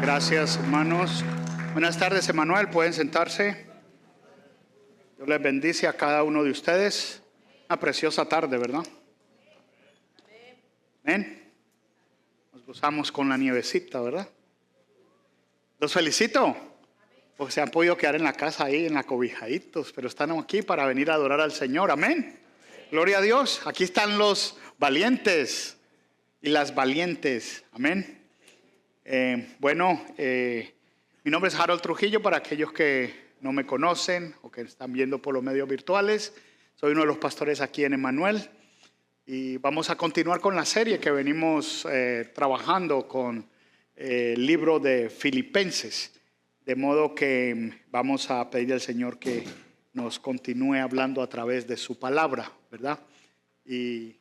Gracias, hermanos. Buenas tardes, Emanuel. Pueden sentarse. Dios les bendice a cada uno de ustedes. Una preciosa tarde, ¿verdad? Amén. Nos gozamos con la nievecita, ¿verdad? Los felicito, porque se han podido quedar en la casa ahí, en la cobijaditos, pero están aquí para venir a adorar al Señor. Amén. Gloria a Dios. Aquí están los valientes y las valientes. Amén. Mi nombre es Harold Trujillo, para aquellos que no me conocen o que están viendo por los medios virtuales. Soy uno de los pastores aquí en Emanuel y vamos a continuar con la serie que venimos trabajando con el libro de Filipenses. De modo que vamos a pedir al Señor que nos continúe hablando a través de su palabra, ¿verdad? Y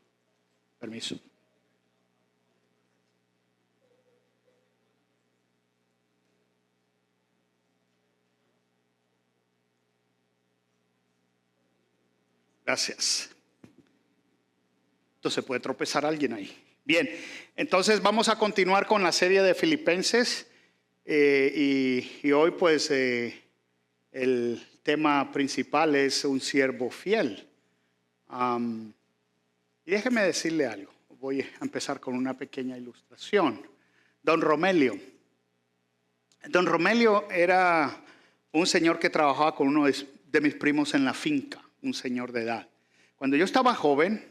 permiso. Gracias. Entonces puede tropezar alguien ahí. Bien, entonces vamos a continuar con la serie de Filipenses y hoy pues el tema principal es un siervo fiel. Y déjeme decirle algo. Voy a empezar con una pequeña ilustración. Don Romelio. Don Romelio era un señor que trabajaba con uno de mis primos en la finca. Un señor de edad. Cuando yo estaba joven,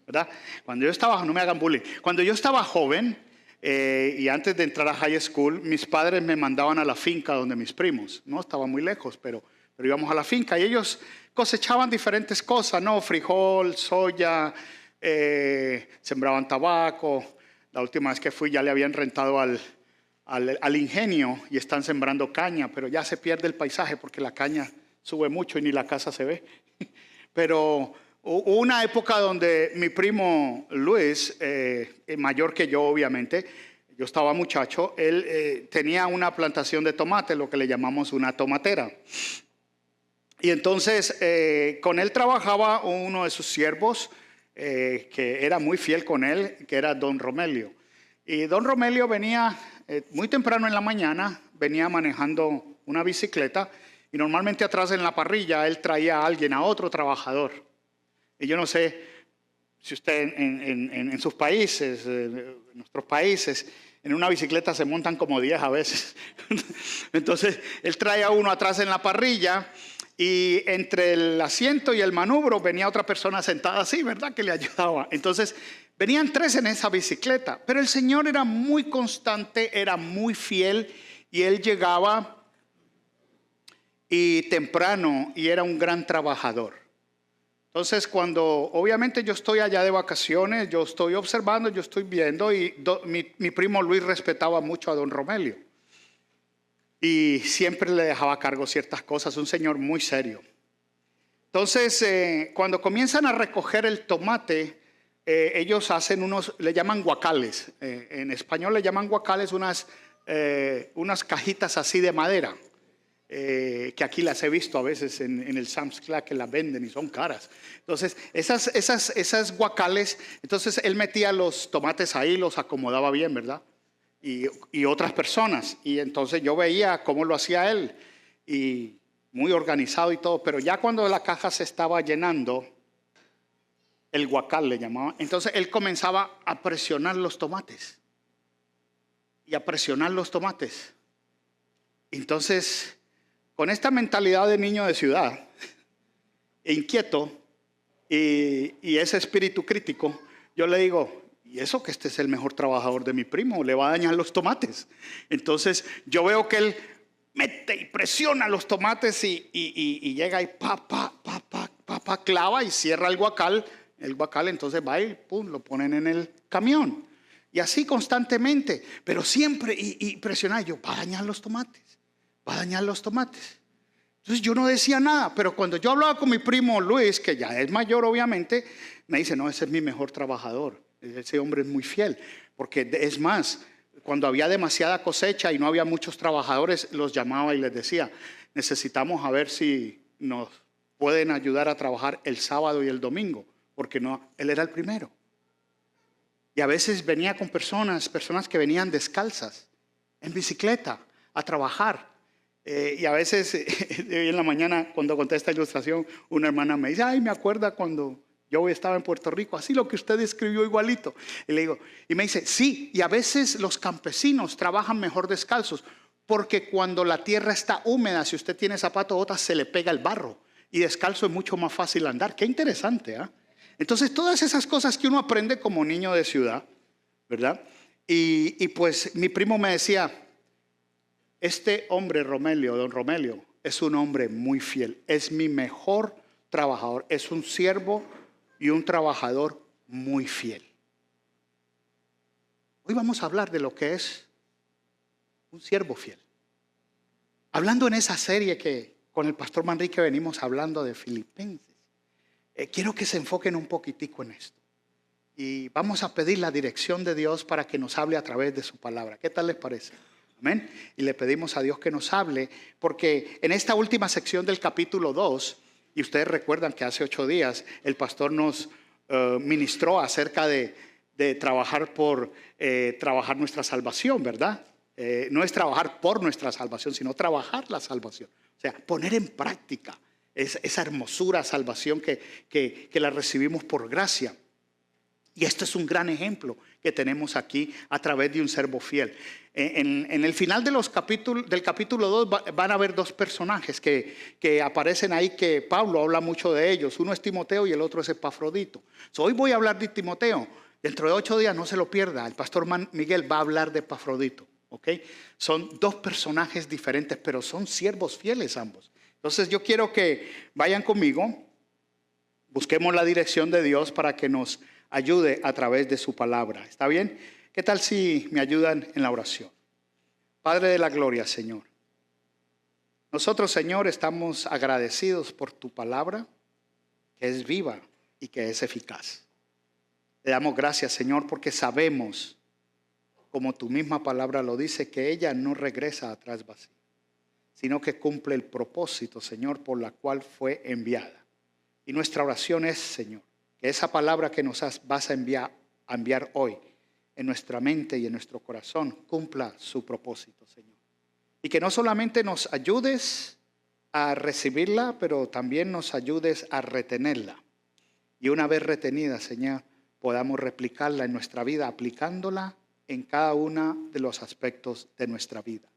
¿verdad? Cuando yo estaba, no me hagan bullying. Cuando yo estaba joven y antes de entrar a high school, mis padres me mandaban a la finca donde mis primos. No estaba muy lejos, pero íbamos a la finca y ellos cosechaban diferentes cosas, ¿no? Frijol, soya, sembraban tabaco. La última vez que fui ya le habían rentado al ingenio y están sembrando caña, pero ya se pierde el paisaje porque la caña sube mucho y ni la casa se ve. Pero hubo una época donde mi primo Luis, mayor que yo obviamente, yo estaba muchacho, él tenía una plantación de tomate, lo que le llamamos una tomatera. Y entonces con él trabajaba uno de sus siervos que era muy fiel con él, que era Don Romelio. Y Don Romelio venía muy temprano en la mañana, venía manejando una bicicleta. Y normalmente atrás en la parrilla él traía a alguien, a otro trabajador. Y yo no sé si usted en sus países, en nuestros países, en una bicicleta se montan como 10 a veces. Entonces él traía a uno atrás en la parrilla y entre el asiento y el manubrio venía otra persona sentada así, ¿verdad? Que le ayudaba. Entonces venían 3 en esa bicicleta. Pero el Señor era muy constante, era muy fiel y él llegaba y temprano y era un gran trabajador. Entonces cuando obviamente yo estoy allá de vacaciones, yo estoy observando, yo estoy viendo y mi primo Luis respetaba mucho a Don Romelio y siempre le dejaba a cargo ciertas cosas, un señor muy serio. Entonces cuando comienzan a recoger el tomate, ellos hacen le llaman guacales, en español le llaman guacales unas cajitas así de madera. Que aquí las he visto a veces en el Sam's Club, que las venden y son caras. Entonces esas guacales, entonces él metía los tomates ahí, los acomodaba bien, ¿verdad? Y otras personas, y entonces yo veía cómo lo hacía él y muy organizado y todo. Pero ya cuando la caja se estaba llenando, el guacal le llamaba, entonces él comenzaba a presionar los tomates y a presionar los tomates. Entonces con esta mentalidad de niño de ciudad, inquieto y ese espíritu crítico, yo le digo, ¿y eso que este es el mejor trabajador de mi primo? Le va a dañar los tomates. Entonces yo veo que él mete y presiona los tomates y llega y clava y cierra el guacal. El guacal entonces va y pum, lo ponen en el camión. Y así constantemente, pero siempre y presionar, yo, va a dañar los tomates. Va a dañar los tomates. Entonces yo no decía nada, pero cuando yo hablaba con mi primo Luis, que ya es mayor obviamente, me dice, no, ese es mi mejor trabajador, ese hombre es muy fiel, porque es más, cuando había demasiada cosecha y no había muchos trabajadores, los llamaba y les decía, necesitamos a ver si nos pueden ayudar a trabajar el sábado y el domingo, porque no, él era el primero. Y a veces venía con personas que venían descalzas. en bicicleta, a trabajar. Y a veces en la mañana cuando conté esta ilustración, una hermana me dice, ay, me acuerda cuando yo estaba en Puerto Rico, así lo que usted describió igualito. Y le digo, y me dice, sí, y a veces los campesinos trabajan mejor descalzos, porque cuando la tierra está húmeda, si usted tiene zapatos o botas, se le pega el barro. Y descalzo es mucho más fácil andar. Qué interesante, ¿eh? Entonces, todas esas cosas que uno aprende como niño de ciudad, ¿verdad? Y pues mi primo me decía, este hombre Romelio, don Romelio, es un hombre muy fiel. Es mi mejor trabajador. Es un siervo y un trabajador muy fiel. Hoy vamos a hablar de lo que es un siervo fiel. Hablando en esa serie que con el pastor Manrique venimos hablando de Filipenses, quiero que se enfoquen un poquitico en esto. Y vamos a pedir la dirección de Dios para que nos hable a través de su palabra. ¿Qué tal les parece? Amén. Y le pedimos a Dios que nos hable, porque en esta última sección del capítulo 2, y ustedes recuerdan que hace 8 días el pastor nos ministró acerca de trabajar por trabajar nuestra salvación, ¿verdad? No es trabajar por nuestra salvación, sino trabajar la salvación. O sea, poner en práctica esa hermosura salvación que la recibimos por gracia. Y esto es un gran ejemplo que tenemos aquí a través de un siervo fiel. En el final de del capítulo 2 van a haber 2 personajes que aparecen ahí, que Pablo habla mucho de ellos. Uno es Timoteo y el otro es Epafrodito. Hoy voy a hablar de Timoteo. Dentro de 8 días, no se lo pierda, el pastor Miguel va a hablar de Epafrodito. ¿Okay? Son 2 personajes diferentes, pero son siervos fieles ambos. Entonces yo quiero que vayan conmigo, busquemos la dirección de Dios para que nos ayude a través de su palabra. ¿Está bien? ¿Qué tal si me ayudan en la oración? Padre de la gloria, Señor. Nosotros, Señor, estamos agradecidos por tu palabra, que es viva y que es eficaz. Le damos gracias, Señor, porque sabemos, como tu misma palabra lo dice, que ella no regresa atrás vacía, sino que cumple el propósito, Señor, por la cual fue enviada. Y nuestra oración es, Señor, que esa palabra que nos vas a enviar hoy en nuestra mente y en nuestro corazón cumpla su propósito, Señor. Y que no solamente nos ayudes a recibirla, pero también nos ayudes a retenerla. Y una vez retenida, Señor, podamos replicarla en nuestra vida, aplicándola en cada uno de los aspectos de nuestra vida.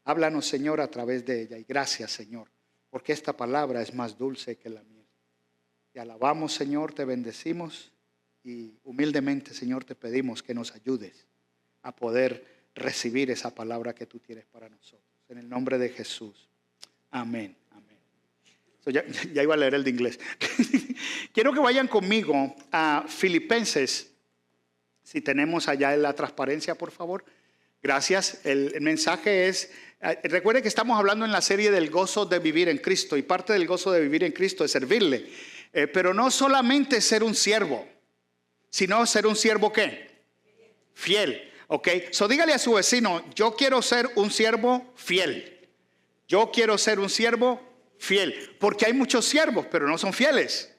Háblanos, Señor, a través de ella. Y gracias, Señor, porque esta palabra es más dulce que la miel. Te alabamos, Señor, te bendecimos y humildemente, Señor, te pedimos que nos ayudes a poder recibir esa palabra que tú tienes para nosotros. En el nombre de Jesús. Amén. Amén. Ya iba a leer el de inglés. Quiero que vayan conmigo a Filipenses. Si tenemos allá en la transparencia, por favor. Gracias. El mensaje es, recuerde que estamos hablando en la serie del gozo de vivir en Cristo. Y parte del gozo de vivir en Cristo es servirle. Pero no solamente ser un siervo, sino ser un siervo ¿qué? Fiel. Ok. Dígale a su vecino, yo quiero ser un siervo fiel. Yo quiero ser un siervo fiel. Porque hay muchos siervos, pero no son fieles.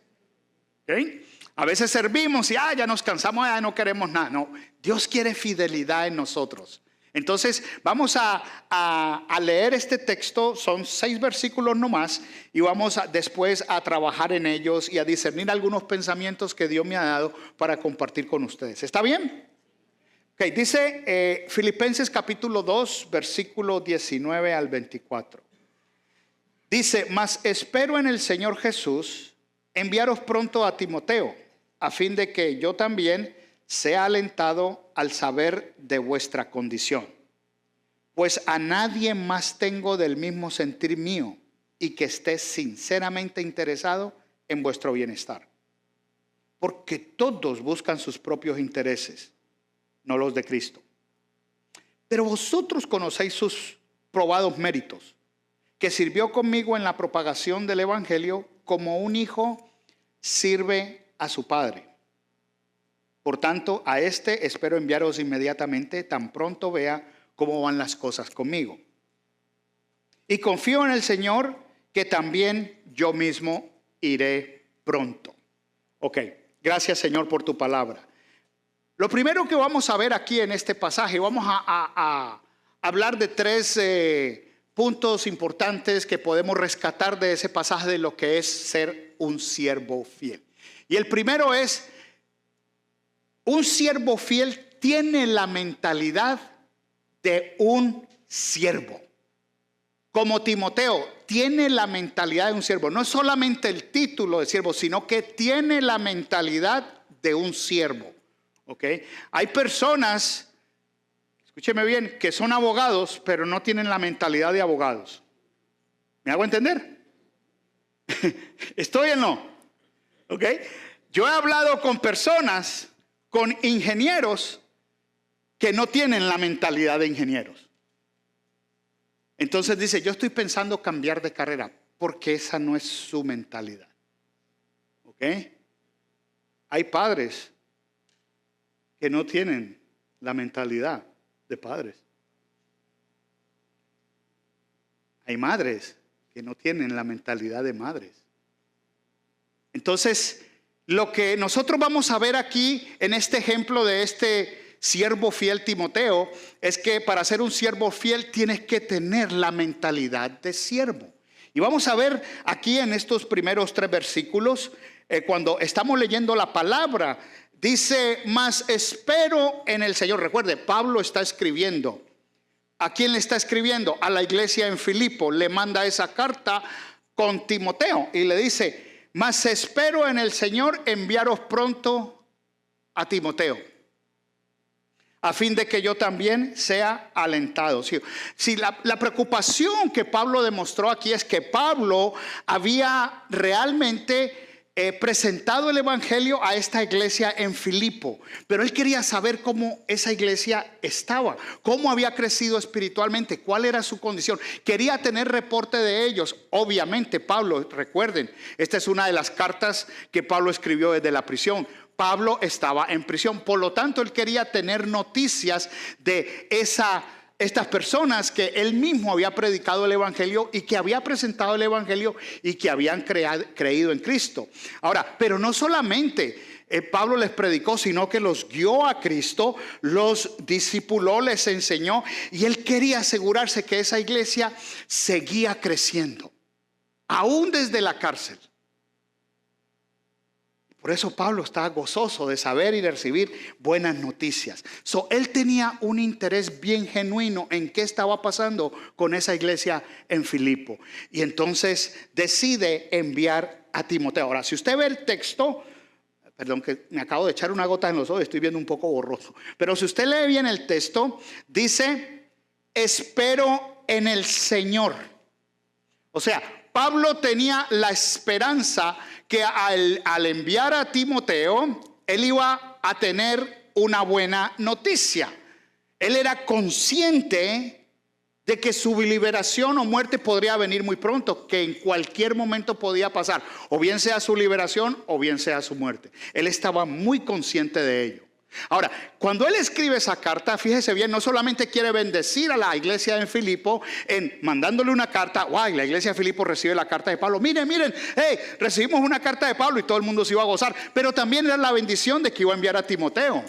¿Okay? A veces servimos y ya nos cansamos, ya no queremos nada. No, Dios quiere fidelidad en nosotros. Entonces vamos a leer este texto, son 6 versículos nomás, y vamos después a trabajar en ellos y a discernir algunos pensamientos que Dios me ha dado para compartir con ustedes. ¿Está bien? Okay, dice Filipenses capítulo 2, versículo 19 al 24. Dice, mas espero en el Señor Jesús enviaros pronto a Timoteo, a fin de que yo también sea alentado al saber de vuestra condición. Pues a nadie más tengo del mismo sentir mío y que esté sinceramente interesado en vuestro bienestar. Porque todos buscan sus propios intereses, no los de Cristo. Pero vosotros conocéis sus probados méritos, que sirvió conmigo en la propagación del evangelio como un hijo sirve a su padre. Por tanto, a este espero enviaros inmediatamente, tan pronto vea cómo van las cosas conmigo. Y confío en el Señor que también yo mismo iré pronto. Ok, gracias, Señor, por tu palabra. Lo primero que vamos a ver aquí en este pasaje, vamos a hablar de tres puntos importantes que podemos rescatar de ese pasaje de lo que es ser un siervo fiel. Y el primero es, un siervo fiel tiene la mentalidad de un siervo. Como Timoteo, tiene la mentalidad de un siervo. No es solamente el título de siervo, sino que tiene la mentalidad de un siervo. ¿Ok? Hay personas, escúcheme bien, que son abogados, pero no tienen la mentalidad de abogados. ¿Me hago entender? ¿Estoy o no? ¿Ok? Yo he hablado con personas, con ingenieros, que no tienen la mentalidad de ingenieros. Entonces dice, yo estoy pensando cambiar de carrera, porque esa no es su mentalidad. ¿Ok? Hay padres que no tienen la mentalidad de padres. Hay madres que no tienen la mentalidad de madres. Entonces, lo que nosotros vamos a ver aquí en este ejemplo de este siervo fiel Timoteo es que para ser un siervo fiel tienes que tener la mentalidad de siervo. Y vamos a ver aquí en estos primeros 3 versículos, cuando estamos leyendo la palabra, dice, mas espero en el Señor. Recuerde, Pablo está escribiendo. ¿A quién le está escribiendo? A la iglesia en Filipo. Le manda esa carta con Timoteo y le dice, mas espero en el Señor enviaros pronto a Timoteo, a fin de que yo también sea alentado. Si la preocupación que Pablo demostró aquí es que Pablo había realmente presentado el evangelio a esta iglesia en Filipo, pero él quería saber cómo esa iglesia estaba, cómo había crecido espiritualmente, cuál era su condición. Quería tener reporte de ellos. Obviamente Pablo, recuerden, esta es una de las cartas que Pablo escribió desde la prisión. Pablo estaba en prisión, por lo tanto él quería tener noticias de estas personas que él mismo había predicado el evangelio y que había presentado el evangelio y que habían creído en Cristo. Ahora, pero no solamente Pablo les predicó, sino que los guió a Cristo, los discipuló, les enseñó, y él quería asegurarse que esa iglesia seguía creciendo, aún desde la cárcel. Por eso Pablo estaba gozoso de saber y de recibir buenas noticias. Él tenía un interés bien genuino en qué estaba pasando con esa iglesia en Filipo. Y entonces decide enviar a Timoteo. Ahora, si usted ve el texto, perdón que me acabo de echar una gota en los ojos, estoy viendo un poco borroso. Pero si usted lee bien el texto, dice, espero en el Señor. O sea, Pablo tenía la esperanza que al enviar a Timoteo, él iba a tener una buena noticia. Él era consciente de que su liberación o muerte podría venir muy pronto, que en cualquier momento podía pasar, o bien sea su liberación o bien sea su muerte. Él estaba muy consciente de ello. Ahora, cuando él escribe esa carta, fíjese bien, no solamente quiere bendecir a la iglesia en Filipo, mandándole una carta. ¡Guay! La iglesia de Filipo recibe la carta de Pablo. Miren, hey, recibimos una carta de Pablo y todo el mundo se iba a gozar. Pero también era la bendición de que iba a enviar a Timoteo.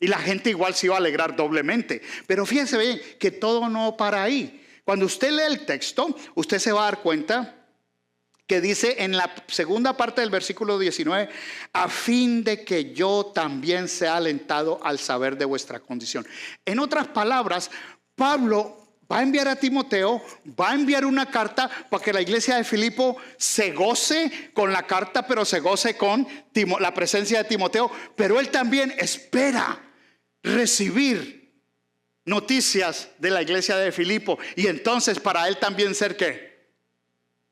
Y la gente igual se iba a alegrar doblemente. Pero fíjense bien que todo no para ahí. Cuando usted lee el texto, usted se va a dar cuenta que dice en la segunda parte del versículo 19, a fin de que yo también sea alentado al saber de vuestra condición. En otras palabras, Pablo va a enviar a Timoteo, va a enviar una carta para que la iglesia de Filipo se goce con la carta, pero se goce con la presencia de Timoteo. Pero él también espera recibir noticias de la iglesia de Filipo. Y entonces para él también ser ¿qué?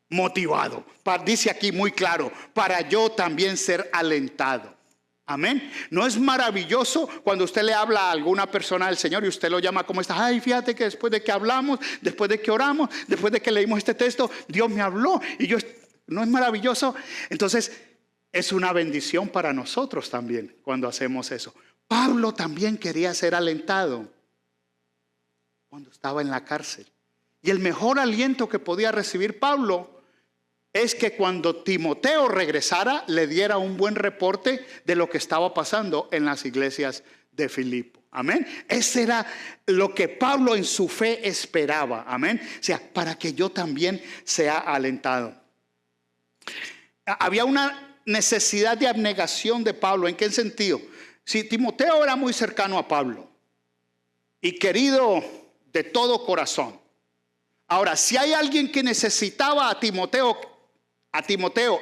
Motivado. Dice aquí muy claro, para yo también ser alentado. Amén. ¿No es maravilloso cuando usted le habla a alguna persona del Señor y usted lo llama como está? Ay, fíjate que después de que hablamos, después de que oramos, después de que leímos este texto, Dios me habló y yo, ¿no es maravilloso? Entonces es una bendición para nosotros también cuando hacemos eso. Pablo también quería ser alentado cuando estaba en la cárcel. Y el mejor aliento que podía recibir Pablo es que cuando Timoteo regresara, le diera un buen reporte de lo que estaba pasando en las iglesias de Filipo. Amén. Ese era lo que Pablo en su fe esperaba. Amén. O sea, para que yo también sea alentado. Había una necesidad de abnegación de Pablo. ¿En qué sentido? Si Timoteo era muy cercano a Pablo y querido de todo corazón. Ahora, si hay alguien que necesitaba a Timoteo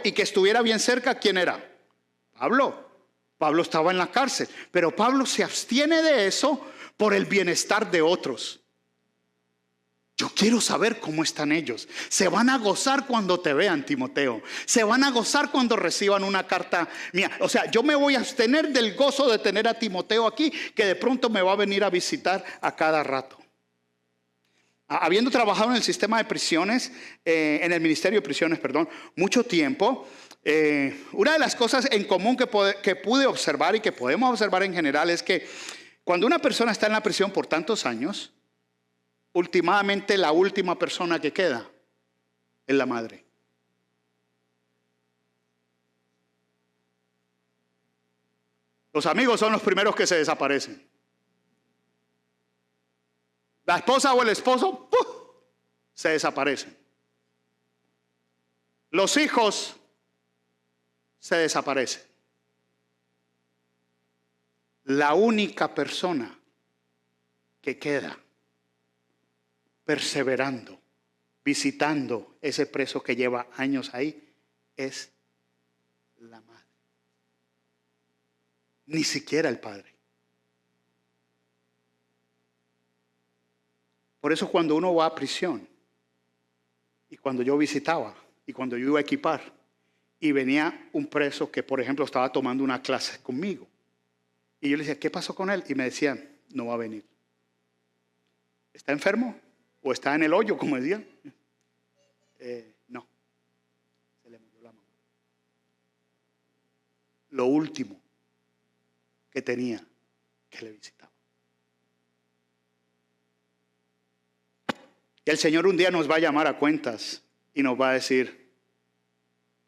y que estuviera bien cerca, ¿quién era? Pablo. Pablo estaba en la cárcel, pero Pablo se abstiene de eso por el bienestar de otros. Yo quiero saber cómo están ellos. Se van a gozar cuando te vean, Timoteo. Se van a gozar cuando reciban una carta mía. O sea, yo me voy a abstener del gozo de tener a Timoteo aquí, que de pronto me va a venir a visitar a cada rato. Habiendo trabajado en el sistema de prisiones, en el ministerio de prisiones, mucho tiempo, una de las cosas en común que pude observar y que podemos observar en general es que cuando una persona está en la prisión por tantos años, últimamente la última persona que queda es la madre. Los amigos son los primeros que se desaparecen. La esposa o el esposo se desaparecen. Los hijos se desaparecen. La única persona que queda perseverando, visitando ese preso que lleva años ahí, es la madre. Ni siquiera el padre. Por eso cuando uno va a prisión, y cuando yo visitaba, y cuando yo iba a equipar, y venía un preso que, por ejemplo, estaba tomando una clase conmigo, y yo le decía, ¿qué pasó con él? Y me decían, no va a venir. ¿Está enfermo? ¿O está en el hoyo, como decían? No. Se le murió la mamá. Lo último que tenía que le visitaba. Y el Señor un día nos va a llamar a cuentas y nos va a decir,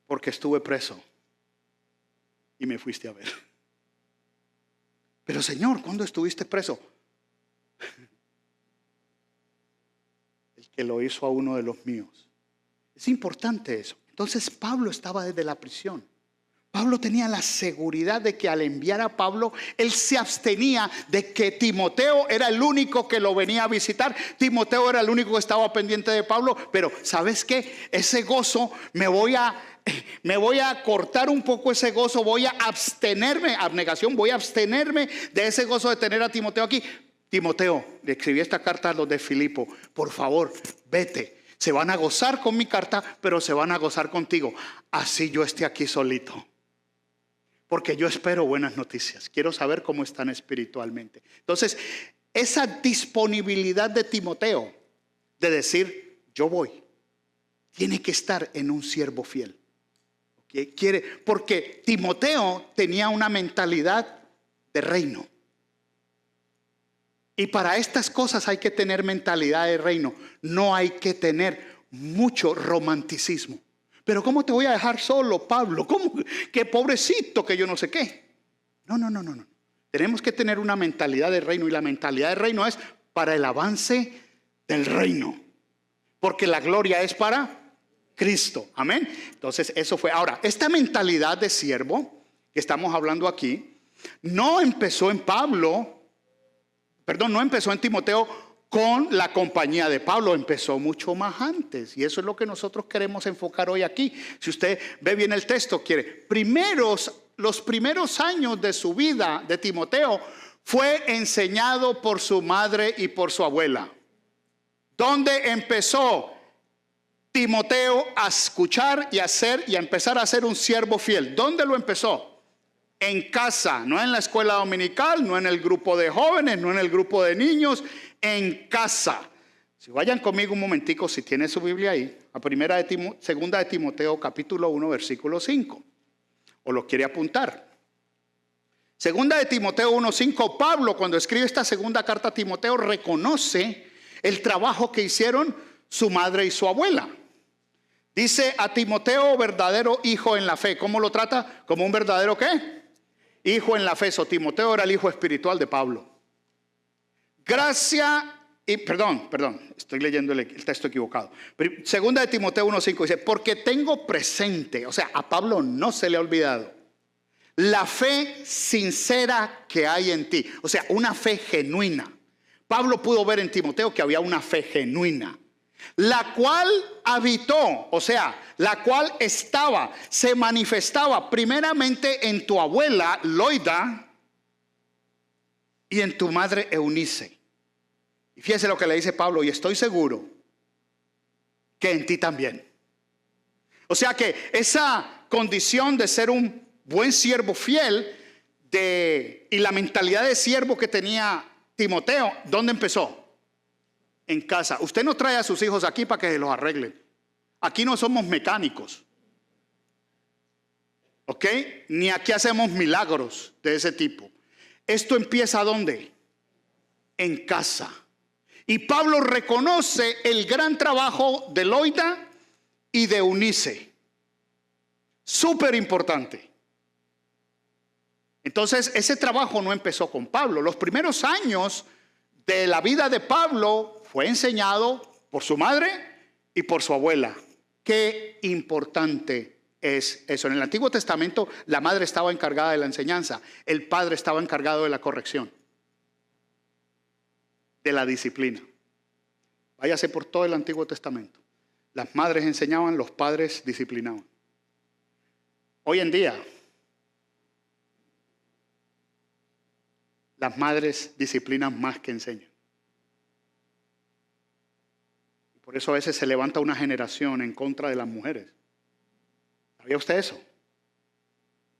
porque estuve preso y me fuiste a ver. Pero Señor, ¿cuándo estuviste preso? El que lo hizo a uno de los míos. Es importante eso. Entonces Pablo estaba desde la prisión. Pablo tenía la seguridad de que al enviar a Pablo, él se abstenía de que Timoteo era el único que lo venía a visitar. Timoteo era el único que estaba pendiente de Pablo. Pero ¿sabes qué? Ese gozo me voy a cortar un poco ese gozo. Voy a abstenerme, abnegación, voy a abstenerme de ese gozo de tener a Timoteo aquí. Timoteo, le escribí esta carta a los de Filipo. Por favor, vete. Se van a gozar con mi carta, pero se van a gozar contigo. Así yo esté aquí solito. Porque yo espero buenas noticias. Quiero saber cómo están espiritualmente. Entonces, esa disponibilidad de Timoteo de decir, yo voy, tiene que estar en un siervo fiel. Porque Timoteo tenía una mentalidad de reino. Y para estas cosas hay que tener mentalidad de reino. No hay que tener mucho romanticismo. Pero ¿cómo te voy a dejar solo, Pablo? ¿Cómo? Qué pobrecito, que yo no sé qué. No. Tenemos que tener una mentalidad de reino. Y la mentalidad de reino es para el avance del reino. Porque la gloria es para Cristo. Amén. Entonces eso fue. Ahora, esta mentalidad de siervo que estamos hablando aquí, no empezó en Timoteo con la compañía de Pablo, empezó mucho más antes. Y eso es lo que nosotros queremos enfocar hoy aquí. Si usted ve bien el texto, los primeros años de su vida de Timoteo fue enseñado por su madre y por su abuela. ¿Dónde empezó Timoteo a escuchar y a empezar a ser un siervo fiel? ¿Dónde lo empezó? En casa, no en la escuela dominical, no en el grupo de jóvenes, no en el grupo de niños, en casa. Si vayan conmigo un momentico, si tiene su Biblia ahí, a segunda de Timoteo, capítulo 1, versículo 5. O lo quiere apuntar. Segunda de Timoteo 1:5, Pablo, cuando escribe esta segunda carta a Timoteo, reconoce el trabajo que hicieron su madre y su abuela. Dice a Timoteo, verdadero hijo en la fe. ¿Cómo lo trata? Como un verdadero ¿qué? Hijo en la fe. Timoteo era el hijo espiritual de Pablo. Gracia y perdón, estoy leyendo el texto equivocado. Segunda de Timoteo 1:5 dice, porque tengo presente, o sea, a Pablo no se le ha olvidado, la fe sincera que hay en ti. O sea, una fe genuina. Pablo pudo ver en Timoteo que había una fe genuina, la cual habitó, o sea, la cual estaba, se manifestaba primeramente en tu abuela Loida y en tu madre Eunice. Y fíjese lo que le dice Pablo, y estoy seguro que en ti también. O sea que esa condición de ser un buen siervo fiel y la mentalidad de siervo que tenía Timoteo, ¿dónde empezó? En casa. Usted no trae a sus hijos aquí para que se los arreglen. Aquí no somos mecánicos, ¿ok? Ni aquí hacemos milagros de ese tipo. Esto empieza ¿dónde? En casa. Y Pablo reconoce el gran trabajo de Loida y de Eunice. Súper importante. Entonces, ese trabajo no empezó con Pablo. Los primeros años de la vida de Pablo fue enseñado por su madre y por su abuela. Qué importante es eso. En el Antiguo Testamento, la madre estaba encargada de la enseñanza, el padre estaba encargado de la corrección, de la disciplina. Váyase por todo el Antiguo Testamento. Las madres enseñaban, los padres disciplinaban. Hoy en día, las madres disciplinan más que enseñan. Por eso a veces se levanta una generación en contra de las mujeres. ¿Sabía usted eso?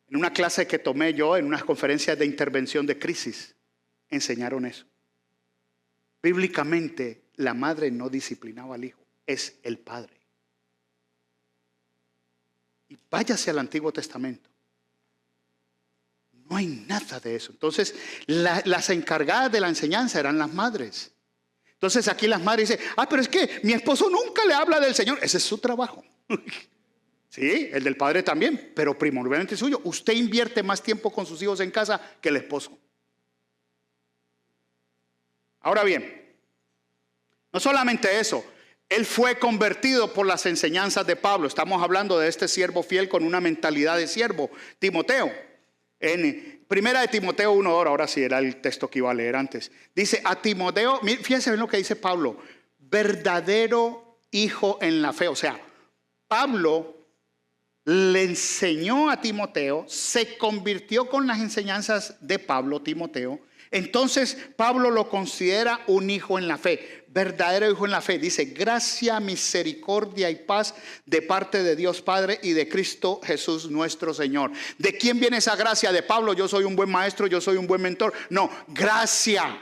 En una clase que tomé yo, en unas conferencias de intervención de crisis, enseñaron eso. Bíblicamente, la madre no disciplinaba al hijo, es el padre. Y váyase al Antiguo Testamento. No hay nada de eso. Entonces, las encargadas de la enseñanza eran las madres. Entonces aquí las madres dicen, pero es que mi esposo nunca le habla del Señor. Ese es su trabajo. Sí, el del padre también, pero primordialmente suyo. Usted invierte más tiempo con sus hijos en casa que el esposo. Ahora bien, no solamente eso, él fue convertido por las enseñanzas de Pablo. Estamos hablando de este siervo fiel con una mentalidad de siervo, Timoteo. En primera de Timoteo 1, ahora sí era el texto que iba a leer antes. Dice a Timoteo, fíjense bien lo que dice Pablo, verdadero hijo en la fe. O sea, Pablo le enseñó a Timoteo, se convirtió con las enseñanzas de Pablo, Timoteo. Entonces Pablo lo considera un hijo en la fe, verdadero hijo en la fe. Dice, gracia, misericordia y paz de parte de Dios Padre y de Cristo Jesús nuestro Señor. ¿De quién viene esa gracia? De Pablo, yo soy un buen maestro, yo soy un buen mentor. No, gracia.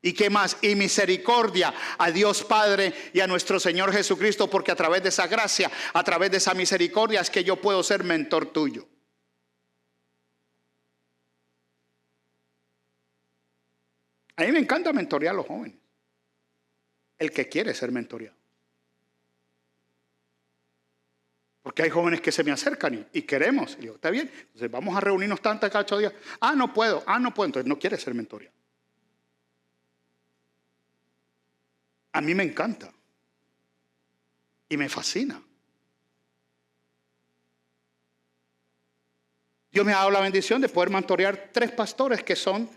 ¿Y qué más? Y misericordia a Dios Padre y a nuestro Señor Jesucristo, porque a través de esa gracia, a través de esa misericordia es que yo puedo ser mentor tuyo. A mí me encanta mentorear a los jóvenes. El que quiere ser mentoreado. Porque hay jóvenes que se me acercan y queremos. Y digo, está bien, entonces vamos a reunirnos tantas cada 8 días. No puedo. Entonces no quiere ser mentoreado. A mí me encanta. Y me fascina. Dios me ha dado la bendición de poder mentorear 3 pastores que son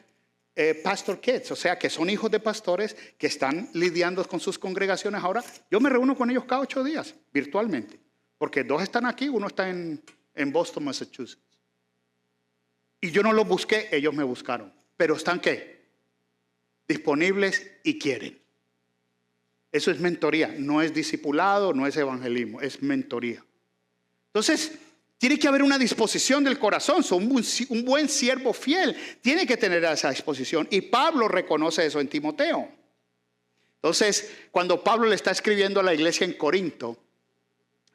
pastor kids, o sea que son hijos de pastores que están lidiando con sus congregaciones ahora. Yo me reúno con ellos cada 8 días, virtualmente, porque 2 están aquí, uno está en Boston, Massachusetts. Y yo no los busqué, ellos me buscaron. Pero están ¿qué? Disponibles y quieren. Eso es mentoría, no es discipulado, no es evangelismo, es mentoría. Entonces, tiene que haber una disposición del corazón. Un buen siervo fiel tiene que tener esa disposición. Y Pablo reconoce eso en Timoteo. Entonces, cuando Pablo le está escribiendo a la iglesia en Corinto,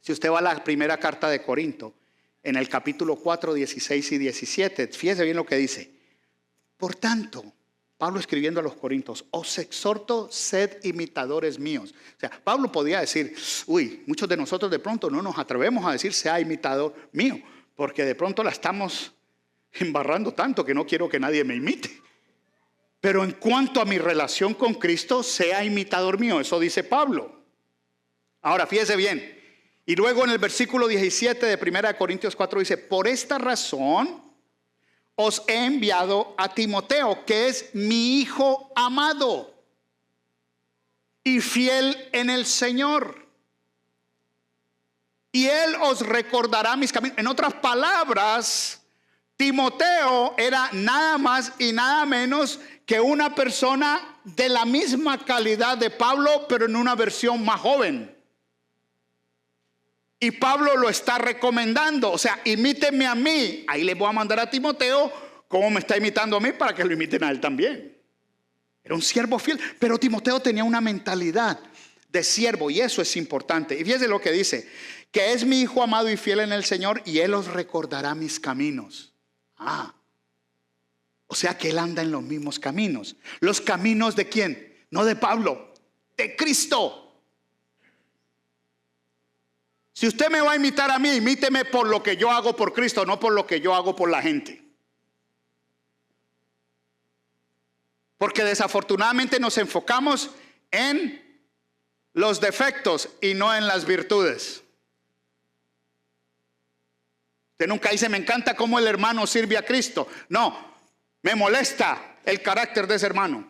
si usted va a la primera carta de Corinto, en el capítulo 4, 16 y 17, fíjese bien lo que dice. Por tanto, Pablo escribiendo a los Corintios, os exhorto, sed imitadores míos. O sea, Pablo podía decir, muchos de nosotros de pronto no nos atrevemos a decir sea imitador mío, porque de pronto la estamos embarrando tanto que no quiero que nadie me imite. Pero en cuanto a mi relación con Cristo, sea imitador mío. Eso dice Pablo. Ahora, fíjese bien. Y luego en el versículo 17 de 1 Corintios 4 dice: por esta razón os he enviado a Timoteo, que es mi hijo amado y fiel en el Señor. Y él os recordará mis caminos. En otras palabras, Timoteo era nada más y nada menos que una persona de la misma calidad de Pablo, pero en una versión más joven. Y Pablo lo está recomendando. O sea, imíteme a mí. Ahí les voy a mandar a Timoteo como me está imitando a mí, para que lo imiten a él también. Era un siervo fiel. Pero Timoteo tenía una mentalidad de siervo, y eso es importante. Y fíjense lo que dice: que es mi hijo amado y fiel en el Señor, y él os recordará mis caminos. O sea que él anda en los mismos caminos. ¿Los caminos de quién? No de Pablo, de Cristo. Si usted me va a imitar a mí, imíteme por lo que yo hago por Cristo, no por lo que yo hago por la gente. Porque desafortunadamente nos enfocamos en los defectos y no en las virtudes. Usted nunca dice: me encanta cómo el hermano sirve a Cristo. No, me molesta el carácter de ese hermano.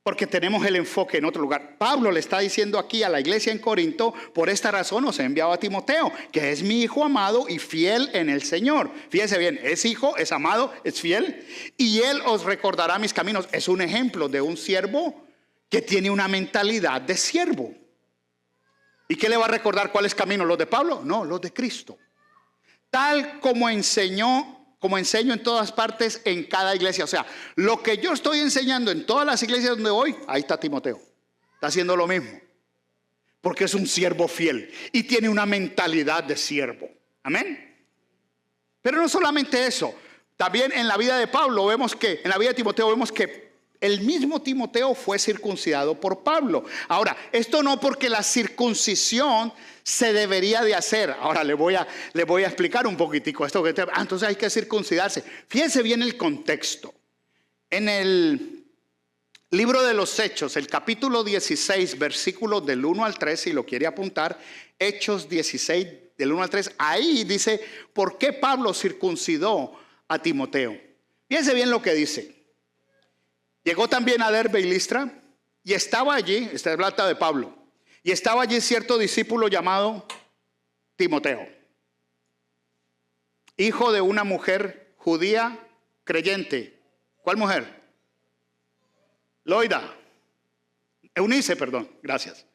Porque tenemos el enfoque en otro lugar. Pablo le está diciendo aquí a la iglesia en Corinto: por esta razón os he enviado a Timoteo, que es mi hijo amado y fiel en el Señor. Fíjese bien, es hijo, es amado, es fiel, y él os recordará mis caminos. Es un ejemplo de un siervo que tiene una mentalidad de siervo. ¿Y qué le va a recordar? ¿Cuáles caminos? ¿Los de Pablo? No, los de Cristo. Tal como enseño en todas partes, en cada iglesia. O sea, lo que yo estoy enseñando en todas las iglesias donde voy, ahí está Timoteo. Está haciendo lo mismo. Porque es un siervo fiel y tiene una mentalidad de siervo. Amén. Pero no solamente eso. También en la vida de Pablo vemos que, en la vida de Timoteo vemos que el mismo Timoteo fue circuncidado por Pablo. Ahora, esto no porque la circuncisión se debería de hacer. Ahora le voy a explicar un poquitico esto. Entonces hay que circuncidarse. Fíjense bien el contexto. En el libro de los Hechos, el capítulo 16, versículos del 1 al 3, si lo quiere apuntar, Hechos 16, del 1 al 3, ahí dice por qué Pablo circuncidó a Timoteo. Fíjense bien lo que dice. Llegó también a Derbe y Listra, y estaba allí, esta es plata de Pablo, y estaba allí cierto discípulo llamado Timoteo, hijo de una mujer judía creyente. ¿Cuál mujer? Eunice, perdón, gracias.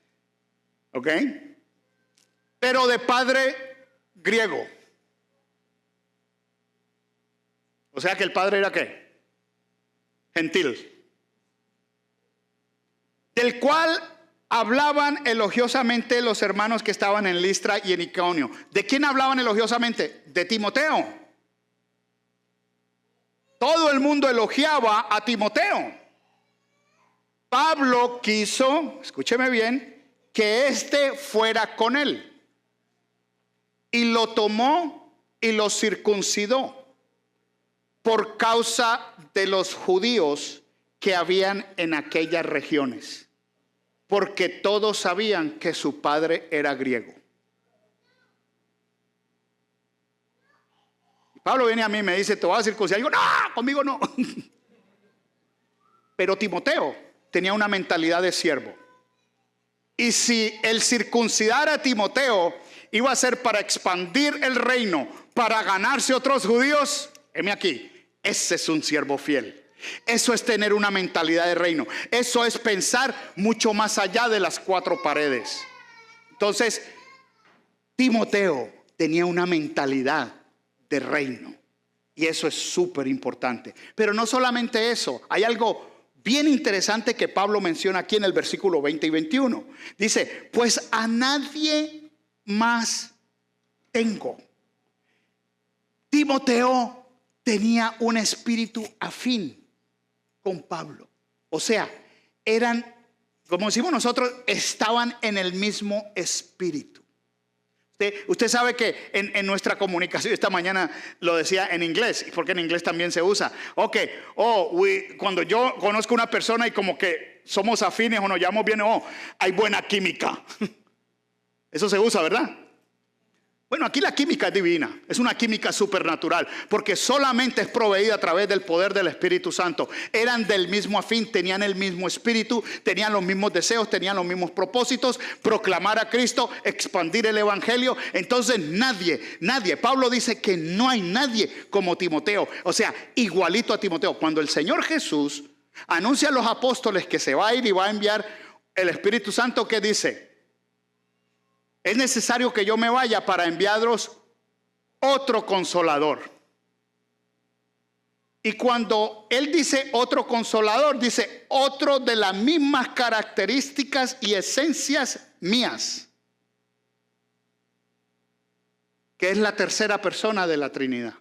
¿Ok? Pero de padre griego. O sea que el padre era ¿qué? Gentil. Del cual hablaban elogiosamente los hermanos que estaban en Listra y en Iconio. ¿De quién hablaban elogiosamente? De Timoteo. Todo el mundo elogiaba a Timoteo. Pablo quiso, escúcheme bien, que éste fuera con él. Y lo tomó y lo circuncidó por causa de los judíos que habían en aquellas regiones, porque todos sabían que su padre era griego. Y Pablo viene a mí y me dice: te voy a circuncidar. Y digo: no, conmigo no. Pero Timoteo tenía una mentalidad de siervo. Y si el circuncidar a Timoteo iba a ser para expandir el reino, para ganarse otros judíos, heme aquí, ese es un siervo fiel. Eso es tener una mentalidad de reino. Eso es pensar mucho más allá de las cuatro paredes. Entonces, Timoteo tenía una mentalidad de reino. Y eso es súper importante. Pero no solamente eso. Hay algo bien interesante que Pablo menciona aquí en el versículo 20 y 21. Dice: pues a nadie más tengo. Timoteo tenía un espíritu afín con Pablo. O sea, eran, como decimos nosotros, estaban en el mismo espíritu. Usted sabe que en nuestra comunicación, esta mañana lo decía en inglés, porque en inglés también se usa. Cuando yo conozco a una persona y como que somos afines o nos llevamos bien, hay buena química. Eso se usa, ¿verdad? Bueno, aquí la química es divina, es una química supernatural, porque solamente es proveída a través del poder del Espíritu Santo. Eran del mismo afín, tenían el mismo espíritu, tenían los mismos deseos, tenían los mismos propósitos: proclamar a Cristo, expandir el Evangelio. Entonces nadie, Pablo dice que no hay nadie como Timoteo, o sea, igualito a Timoteo. Cuando el Señor Jesús anuncia a los apóstoles que se va a ir y va a enviar el Espíritu Santo, ¿qué dice? Es necesario que yo me vaya para enviaros otro consolador. Y cuando él dice otro consolador, dice otro de las mismas características y esencias mías, que es la tercera persona de la Trinidad.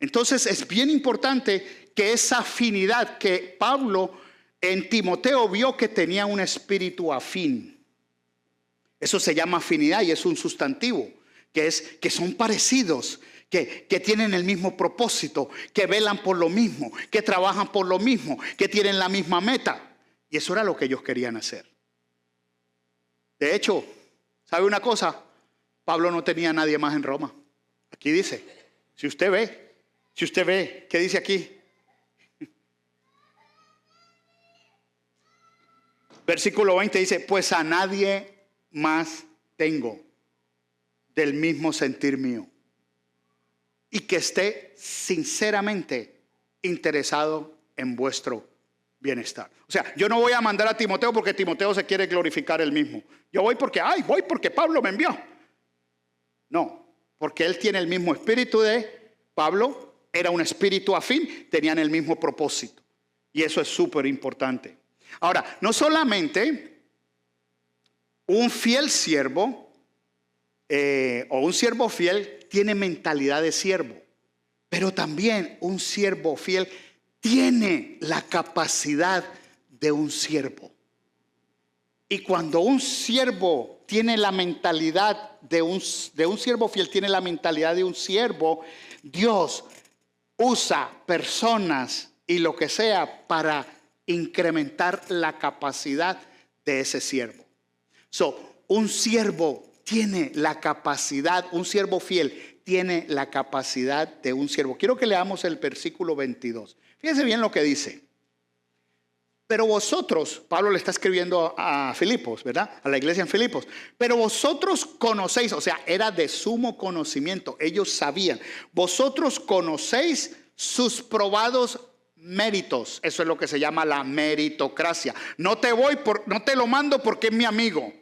Entonces es bien importante que esa afinidad que Pablo en Timoteo vio que tenía un espíritu afín. Eso se llama afinidad y es un sustantivo, que son parecidos, que tienen el mismo propósito, que velan por lo mismo, que trabajan por lo mismo, que tienen la misma meta. Y eso era lo que ellos querían hacer. De hecho, ¿sabe una cosa? Pablo no tenía a nadie más en Roma. Aquí dice, si usted ve, ¿qué dice aquí? Versículo 20 dice, pues a nadie más tengo del mismo sentir mío, y que esté sinceramente interesado en vuestro bienestar. O sea, yo no voy a mandar a Timoteo porque Timoteo se quiere glorificar él mismo. Yo voy porque Pablo me envió. No, porque él tiene el mismo espíritu de Pablo, era un espíritu afín, tenían el mismo propósito. Y eso es súper importante. Ahora, no solamente un fiel siervo o un siervo fiel tiene mentalidad de siervo, pero también un siervo fiel tiene la capacidad de un siervo. Y cuando un siervo tiene la mentalidad de un siervo fiel, tiene la mentalidad de un siervo, Dios usa personas y lo que sea para incrementar la capacidad de ese siervo. Un siervo tiene la capacidad, un siervo fiel tiene la capacidad de un siervo. Quiero que leamos el versículo 22. Fíjense bien lo que dice. Pero vosotros, Pablo le está escribiendo a Filipos, ¿verdad? A la iglesia en Filipos. Pero vosotros conocéis, o sea, era de sumo conocimiento. Ellos sabían. Vosotros conocéis sus probados méritos. Eso es lo que se llama la meritocracia. No te lo mando porque es mi amigo.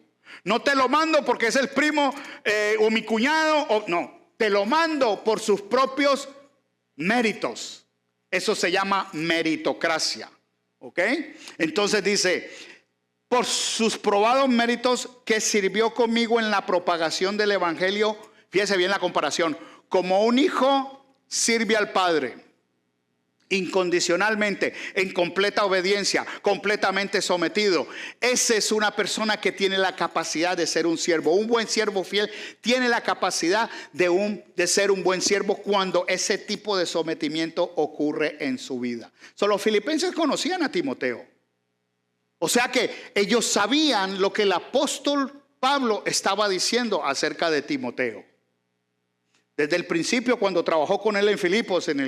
No te lo mando porque es el primo o mi cuñado. No, te lo mando por sus propios méritos. Eso se llama meritocracia. ¿Ok? Entonces dice, por sus probados méritos que sirvió conmigo en la propagación del evangelio. Fíjese bien la comparación. Como un hijo sirve al padre, incondicionalmente, en completa obediencia, completamente sometido. Esa es una persona que tiene la capacidad de ser un siervo. Un buen siervo fiel tiene la capacidad de ser un buen siervo cuando ese tipo de sometimiento ocurre en su vida. Los filipenses conocían a Timoteo. O sea que ellos sabían lo que el apóstol Pablo estaba diciendo acerca de Timoteo. Desde el principio, cuando trabajó con él en Filipos, en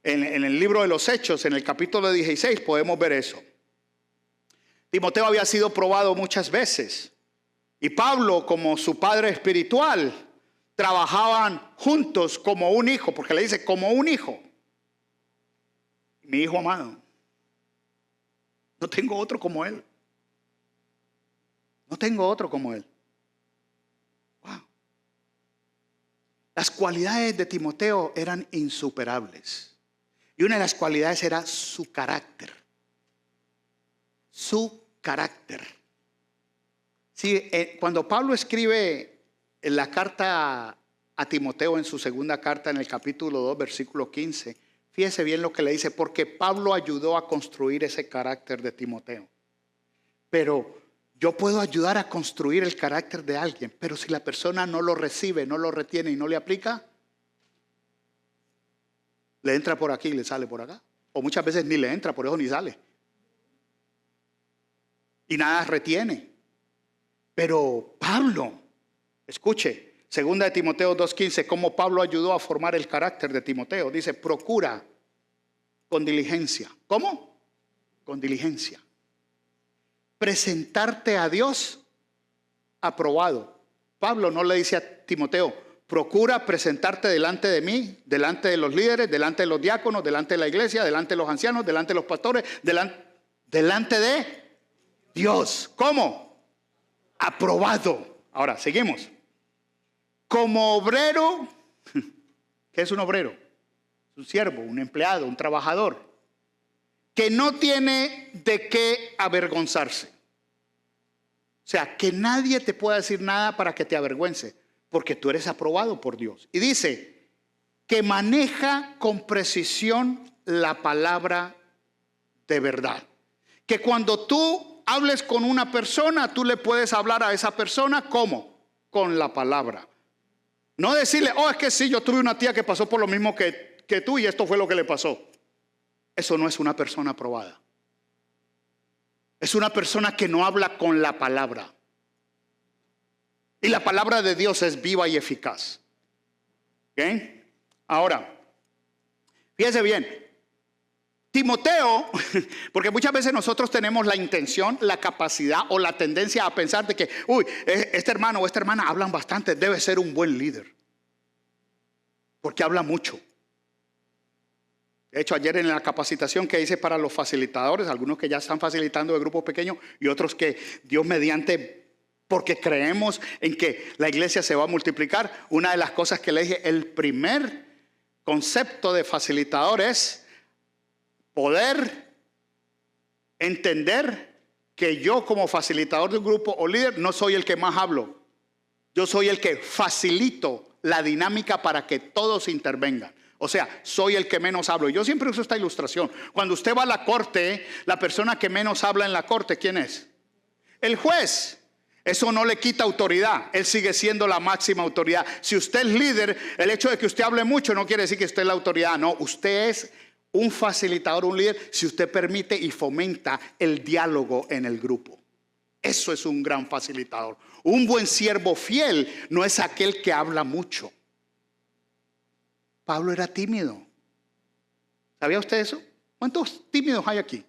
el libro de los Hechos, en el capítulo 16, podemos ver eso. Timoteo había sido probado muchas veces. Y Pablo, como su padre espiritual, trabajaban juntos como un hijo, porque le dice, como un hijo. Mi hijo amado, no tengo otro como él. No tengo otro como él. Wow. Las cualidades de Timoteo eran insuperables. Y una de las cualidades era su carácter. Su carácter. Sí, cuando Pablo escribe en la carta a Timoteo, en su segunda carta, en el capítulo 2, versículo 15, fíjese bien lo que le dice, porque Pablo ayudó a construir ese carácter de Timoteo. Pero Yo puedo ayudar a construir el carácter de alguien, pero si la persona no lo recibe, no lo retiene y no le aplica, le entra por aquí y le sale por acá. O muchas veces ni le entra, por eso ni sale. Y nada retiene. Pero Pablo, escuche, 2 de Timoteo 2:15, cómo Pablo ayudó a formar el carácter de Timoteo. Dice, procura con diligencia. ¿Cómo? Con diligencia. Presentarte a Dios aprobado. Pablo no le dice a Timoteo, procura presentarte delante de mí, delante de los líderes, delante de los diáconos, delante de la iglesia, delante de los ancianos, delante de los pastores, delante de Dios. ¿Cómo? Aprobado. Ahora, seguimos. Como obrero, ¿qué es un obrero? Un siervo, un empleado, un trabajador, que no tiene de qué avergonzarse. O sea, que nadie te pueda decir nada para que te avergüence, porque tú eres aprobado por Dios. Y dice, que maneja con precisión la palabra de verdad. Que cuando tú hables con una persona, tú le puedes hablar a esa persona, ¿cómo? Con la palabra. No decirle, oh, es que sí, yo tuve una tía que pasó por lo mismo que tú y esto fue lo que le pasó. Eso no es una persona aprobada. Es una persona que no habla con la palabra. Y la palabra de Dios es viva y eficaz. ¿Ok? Ahora, fíjense bien. Timoteo, porque muchas veces nosotros tenemos la intención, la capacidad o la tendencia a pensar de que, uy, este hermano o esta hermana hablan bastante, debe ser un buen líder. Porque habla mucho. De hecho, ayer en la capacitación que hice para los facilitadores, algunos que ya están facilitando de grupos pequeños y otros que Dios mediante, porque creemos en que la iglesia se va a multiplicar, una de las cosas que le dije, el primer concepto de facilitador es poder entender que yo como facilitador de un grupo o líder no soy el que más hablo. Yo soy el que facilito la dinámica para que todos intervengan. O sea, soy el que menos hablo. Yo siempre uso esta ilustración. Cuando usted va a la corte, la persona que menos habla en la corte, ¿quién es? El juez. Eso no le quita autoridad. Él sigue siendo la máxima autoridad. Si usted es líder, el hecho de que usted hable mucho no quiere decir que usted es la autoridad. No, usted es un facilitador, un líder, si usted permite y fomenta el diálogo en el grupo. Eso es un gran facilitador. Un buen siervo fiel no es aquel que habla mucho. Pablo era tímido. ¿Sabía usted eso? ¿Cuántos tímidos hay aquí?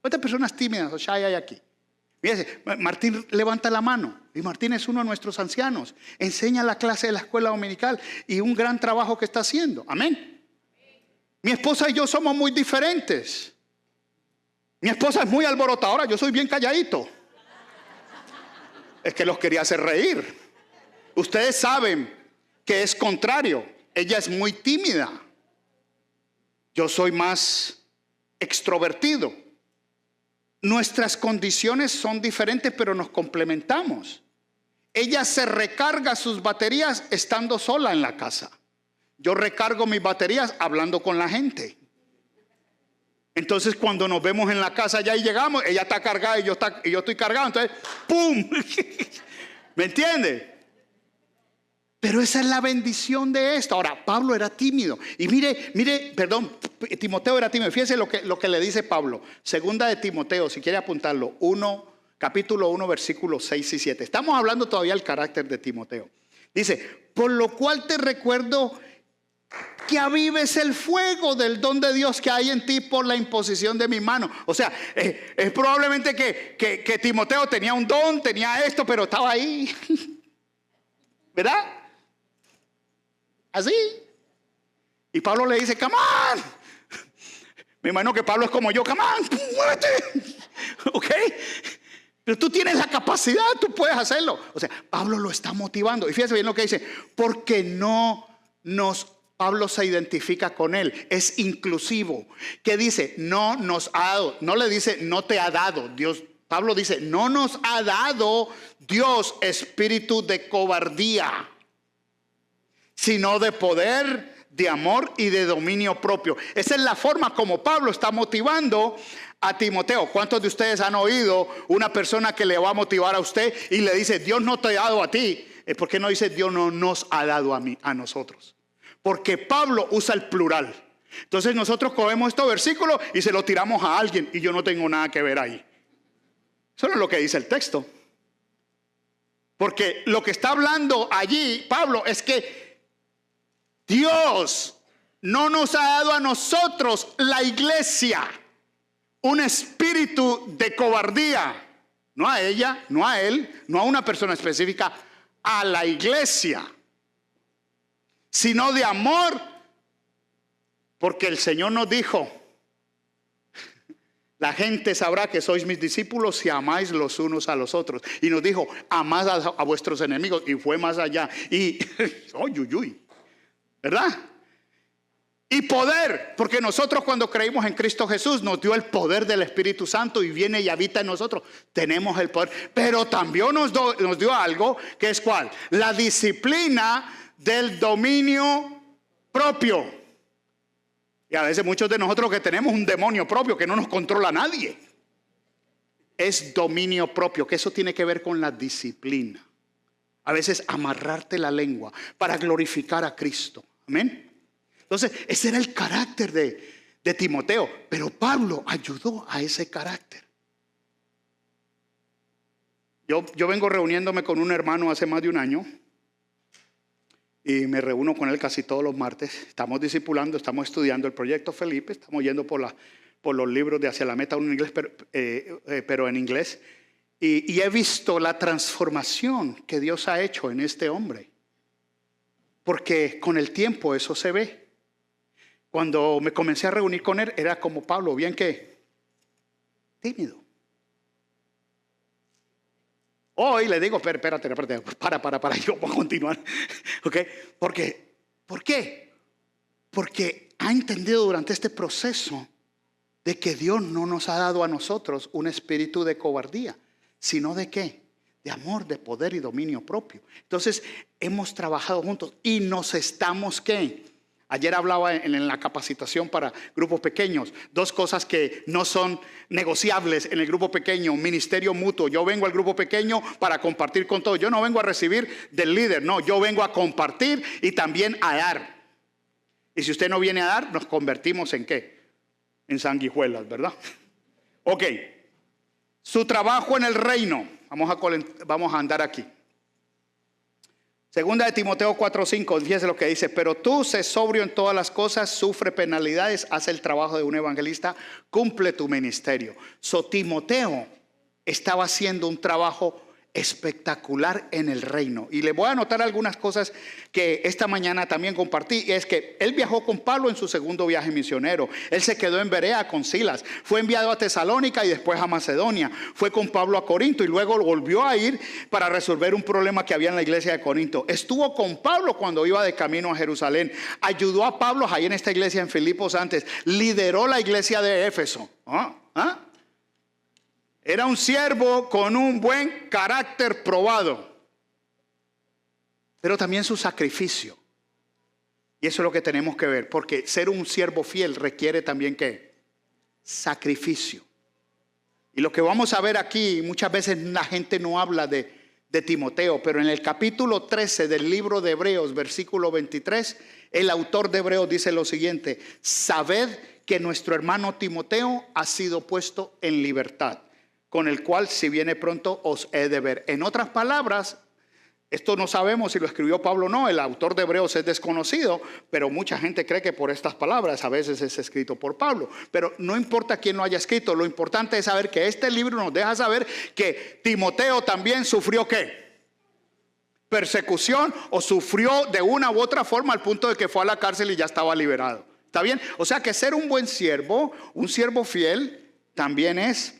¿Cuántas personas tímidas hay aquí? Fíjese, Martín levanta la mano. Y Martín es uno de nuestros ancianos. Enseña la clase de la escuela dominical y un gran trabajo que está haciendo. Amén. Mi esposa y yo somos muy diferentes. Mi esposa es muy alborotadora, yo soy bien calladito. Es que los quería hacer reír. Ustedes saben que es contrario. Ella es muy tímida. Yo soy más extrovertido. Nuestras condiciones son diferentes, pero nos complementamos. Ella se recarga sus baterías estando sola en la casa. Yo recargo mis baterías hablando con la gente. Entonces cuando nos vemos en la casa ya y llegamos, ella está cargada y yo estoy cargado. Entonces, ¡pum! ¿Me entiende? Pero esa es la bendición de esto. Ahora, Pablo era tímido. Y Timoteo era tímido. Fíjese lo que le dice Pablo. 2 de Timoteo, si quiere apuntarlo, capítulo 1, versículos 6 y 7. Estamos hablando todavía del carácter de Timoteo. Dice, por lo cual te recuerdo que avives el fuego del don de Dios que hay en ti por la imposición de mi mano. O sea, es probablemente que Timoteo tenía un don, tenía esto, pero estaba ahí. ¿Verdad? Así. Y Pablo le dice, come on. Me imagino que Pablo es como yo, come on, muévete. ¿Ok? Pero tú tienes la capacidad, tú puedes hacerlo. O sea, Pablo lo está motivando. Y fíjese bien lo que dice, porque Pablo se identifica con él, es inclusivo. ¿Qué dice? No nos ha dado, no le dice no te ha dado Dios. Pablo dice, no nos ha dado Dios espíritu de cobardía, sino de poder, de amor y de dominio propio. Esa es la forma como Pablo está motivando a Timoteo. ¿Cuántos de ustedes han oído una persona que le va a motivar a usted y le dice, Dios no te ha dado a ti? ¿Por qué no dice Dios no nos ha dado a nosotros? Porque Pablo usa el plural. Entonces nosotros cogemos estos versículos y se los tiramos a alguien y yo no tengo nada que ver ahí. Eso no es lo que dice el texto. Porque lo que está hablando allí Pablo es que Dios no nos ha dado a nosotros, la iglesia, un espíritu de cobardía. No a ella, no a él, no a una persona específica, a la iglesia. Sino de amor, porque el Señor nos dijo, la gente sabrá que sois mis discípulos si amáis los unos a los otros. Y nos dijo, amad a vuestros enemigos. Y fue más allá. Y, ¿verdad? Y poder, porque nosotros cuando creímos en Cristo Jesús nos dio el poder del Espíritu Santo y viene y habita en nosotros. Tenemos el poder, pero también nos dio algo que es ¿cuál? La disciplina del dominio propio. Y a veces muchos de nosotros que tenemos un demonio propio que no nos controla nadie. Es dominio propio, que eso tiene que ver con la disciplina. A veces amarrarte la lengua para glorificar a Cristo. Amén. Entonces, ese era el carácter de Timoteo. Pero Pablo ayudó a ese carácter. Yo vengo reuniéndome con un hermano hace más de un año. Y me reúno con él casi todos los martes. Estamos discipulando, estamos estudiando el proyecto Felipe. Estamos yendo por los libros de Hacia la Meta, en inglés, pero en inglés. Y he visto la transformación que Dios ha hecho en este hombre. Porque con el tiempo eso se ve. Cuando me comencé a reunir con él, era como Pablo, bien que tímido. Hoy le digo, espérate, para, yo voy a continuar. ¿Okay? ¿Por qué? Porque ha entendido durante este proceso de que Dios no nos ha dado a nosotros un espíritu de cobardía, sino de ¿qué? De amor, de poder y dominio propio. Entonces hemos trabajado juntos y nos estamos ¿qué? Ayer hablaba en la capacitación para grupos pequeños, 2 cosas que no son negociables en el grupo pequeño, ministerio mutuo. Yo vengo al grupo pequeño para compartir con todos. Yo no vengo a recibir del líder, no, yo vengo a compartir y también a dar. Y si usted no viene a dar, nos convertimos en ¿qué? En sanguijuelas, ¿verdad? Ok, su trabajo en el reino. Vamos a andar aquí. Segunda de Timoteo 4:5, fíjese lo que dice: pero tú sé sobrio en todas las cosas, sufre penalidades, haz el trabajo de un evangelista, cumple tu ministerio. Timoteo estaba haciendo un trabajo espectacular en el reino. Y le voy a anotar algunas cosas que esta mañana también compartí. Y es que él viajó con Pablo en su segundo viaje misionero. Él se quedó en Berea con Silas. Fue enviado a Tesalónica y después a Macedonia. Fue con Pablo a Corinto y luego volvió a ir para resolver un problema que había en la iglesia de Corinto. Estuvo con Pablo cuando iba de camino a Jerusalén. Ayudó a Pablo ahí en esta iglesia en Filipos antes. Lideró la iglesia de Éfeso. Era un siervo con un buen carácter probado, pero también su sacrificio. Y eso es lo que tenemos que ver, porque ser un siervo fiel requiere también ¿qué? Sacrificio. Y lo que vamos a ver aquí, muchas veces la gente no habla de Timoteo, pero en el capítulo 13 del libro de Hebreos, versículo 23, el autor de Hebreos dice lo siguiente: sabed que nuestro hermano Timoteo ha sido puesto en libertad, con el cual si viene pronto os he de ver. En otras palabras, esto no sabemos si lo escribió Pablo o no, el autor de Hebreos es desconocido, pero mucha gente cree que por estas palabras a veces es escrito por Pablo. Pero no importa quién lo haya escrito, lo importante es saber que este libro nos deja saber que Timoteo también sufrió ¿qué? Persecución, o sufrió de una u otra forma al punto de que fue a la cárcel y ya estaba liberado. ¿Está bien? O sea que ser un buen siervo, un siervo fiel, también es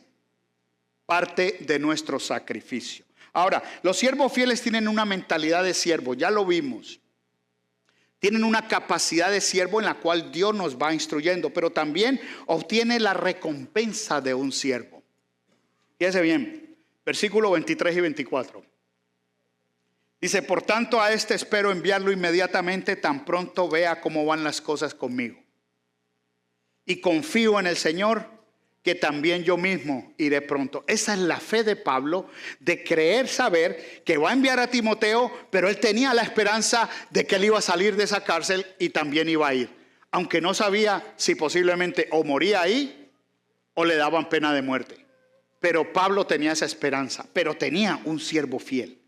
parte de nuestro sacrificio. Ahora, los siervos fieles tienen una mentalidad de siervo, ya lo vimos. Tienen una capacidad de siervo en la cual Dios nos va instruyendo, pero también obtiene la recompensa de un siervo. Fíjese bien, versículo 23 y 24. Dice, por tanto a este espero enviarlo inmediatamente, tan pronto vea cómo van las cosas conmigo. Y confío en el Señor, que también yo mismo iré pronto. Esa es la fe de Pablo, de creer, saber que va a enviar a Timoteo, pero él tenía la esperanza de que él iba a salir de esa cárcel y también iba a ir. Aunque no sabía si posiblemente o moría ahí o le daban pena de muerte. Pero Pablo tenía esa esperanza, pero tenía un siervo fiel.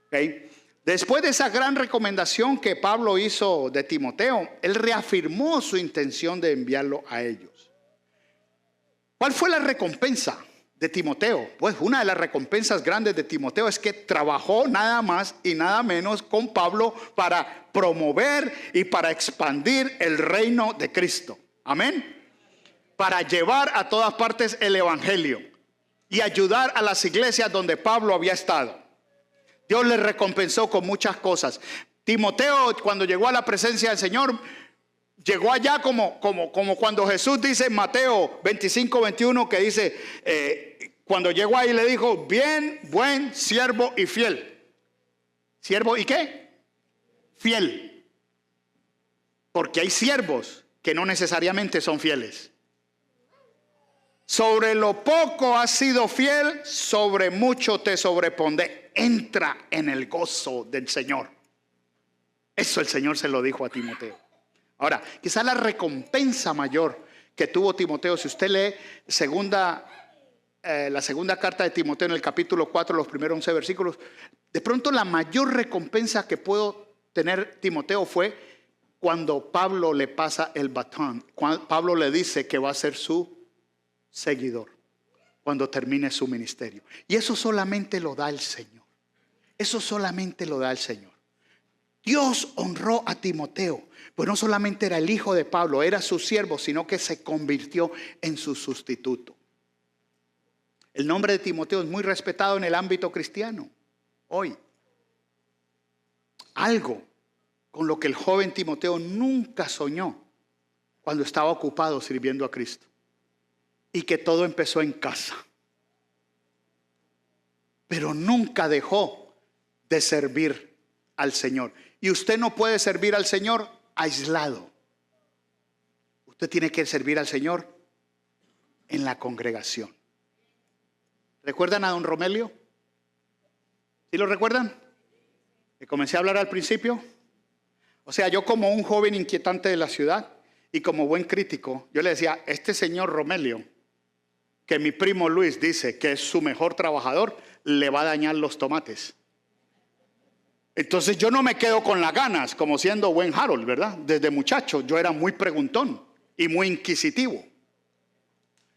¿Okay? Después de esa gran recomendación que Pablo hizo de Timoteo, él reafirmó su intención de enviarlo a ellos. ¿Cuál fue la recompensa de Timoteo? Pues una de las recompensas grandes de Timoteo es que trabajó nada más y nada menos con Pablo para promover y para expandir el reino de Cristo. Amén. Para llevar a todas partes el evangelio y ayudar a las iglesias donde Pablo había estado. Dios le recompensó con muchas cosas. Timoteo, cuando llegó a la presencia del Señor, llegó allá como cuando Jesús dice en Mateo 25:21, que dice, cuando llegó ahí le dijo, bien, buen siervo y fiel. ¿Siervo y qué? Fiel. Porque hay siervos que no necesariamente son fieles. Sobre lo poco has sido fiel, sobre mucho te sobrepondré. Entra en el gozo del Señor. Eso el Señor se lo dijo a Timoteo. Ahora, quizás la recompensa mayor que tuvo Timoteo, si usted lee la segunda carta de Timoteo en el capítulo 4, los primeros 11 versículos, de pronto la mayor recompensa que pudo tener Timoteo fue cuando Pablo le pasa el batón. Cuando Pablo le dice que va a ser su seguidor cuando termine su ministerio. Y eso solamente lo da el Señor. Eso solamente lo da el Señor. Dios honró a Timoteo, pues no solamente era el hijo de Pablo, era su siervo, sino que se convirtió en su sustituto. El nombre de Timoteo es muy respetado en el ámbito cristiano hoy. Algo con lo que el joven Timoteo nunca soñó cuando estaba ocupado sirviendo a Cristo. Y que todo empezó en casa. Pero nunca dejó de servir al Señor. Y usted no puede servir al Señor aislado. Usted tiene que servir al Señor en la congregación. ¿Recuerdan a don Romelio? ¿Sí lo recuerdan? Que comencé a hablar al principio. O sea, yo como un joven inquietante de la ciudad y como buen crítico, yo le decía, este señor Romelio, que mi primo Luis dice que es su mejor trabajador, le va a dañar los tomates. Entonces yo no me quedo con las ganas, como siendo buen Harold, ¿verdad? Desde muchacho yo era muy preguntón y muy inquisitivo.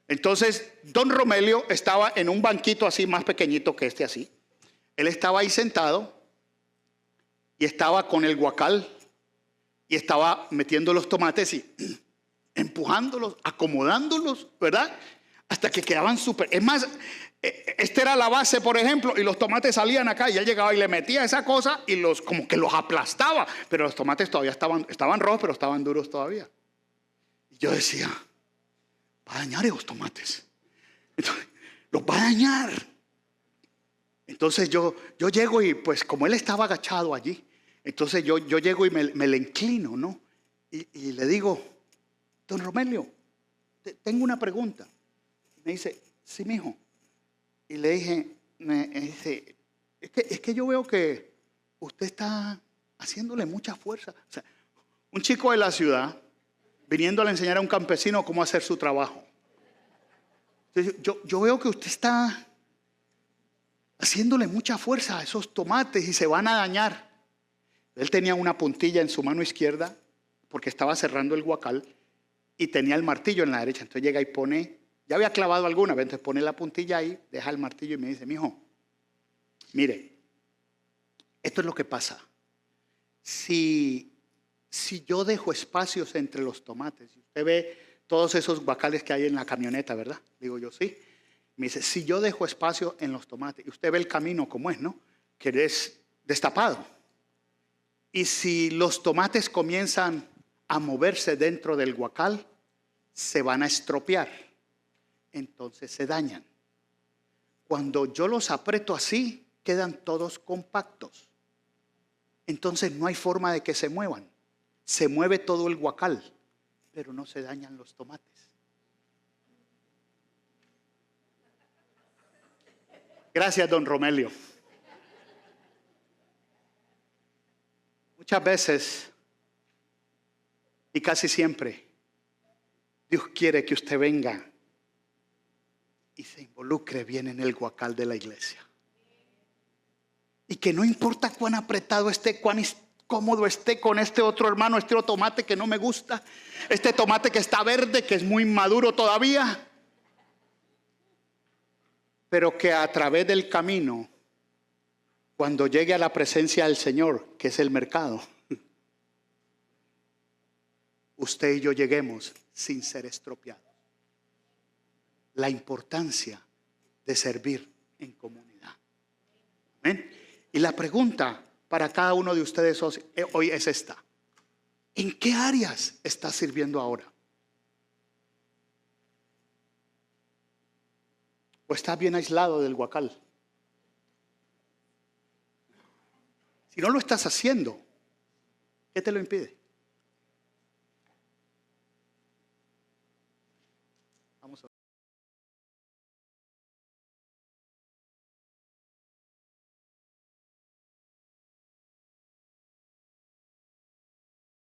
Entonces don Romelio estaba en un banquito así más pequeñito que este así. Él estaba ahí sentado y estaba con el guacal y estaba metiendo los tomates y empujándolos, acomodándolos, ¿verdad? Hasta que quedaban súper. Es más, esta era la base, por ejemplo, y los tomates salían acá y él llegaba y le metía esa cosa y como que los aplastaba. Pero los tomates todavía estaban rojos, pero estaban duros todavía. Y yo decía, va a dañar esos tomates. Entonces, los va a dañar. Entonces yo llego y pues como él estaba agachado allí, entonces yo llego y me le inclino, ¿no? Y le digo, don Romelio, tengo una pregunta. Me dice, sí, mijo. Y le dije, me dice, es que yo veo que usted está haciéndole mucha fuerza. O sea, un chico de la ciudad viniendo a enseñar a un campesino cómo hacer su trabajo. Entonces, yo veo que usted está haciéndole mucha fuerza a esos tomates y se van a dañar. Él tenía una puntilla en su mano izquierda porque estaba cerrando el guacal y tenía el martillo en la derecha. Entonces llega y pone, ya había clavado alguna vez, entonces pone la puntilla ahí, deja el martillo y me dice, mijo, mire, esto es lo que pasa. Si yo dejo espacios entre los tomates, y usted ve todos esos guacales que hay en la camioneta, ¿verdad? Digo yo, sí. Me dice, si yo dejo espacio en los tomates, y usted ve el camino como es, ¿no? Que es destapado. Y si los tomates comienzan a moverse dentro del guacal, se van a estropear. Entonces se dañan. Cuando yo los aprieto así, quedan todos compactos. entonces no hay forma de que se muevan. Se mueve todo el guacal, pero no se dañan los tomates. Gracias, don Romelio. Muchas veces, y casi siempre, Dios quiere que usted venga y se involucre bien en el guacal de la iglesia. Y que no importa cuán apretado esté, cuán cómodo esté con este otro hermano, este otro tomate que no me gusta, este tomate que está verde, que es muy maduro todavía, pero que a través del camino, cuando llegue a la presencia del Señor, que es el mercado, usted y yo lleguemos sin ser estropeados. La importancia de servir en comunidad. ¿Amén? Y la pregunta para cada uno de ustedes hoy es esta: ¿en qué áreas está sirviendo ahora? ¿O está bien aislado del guacal? Si no lo estás haciendo, ¿qué te lo impide?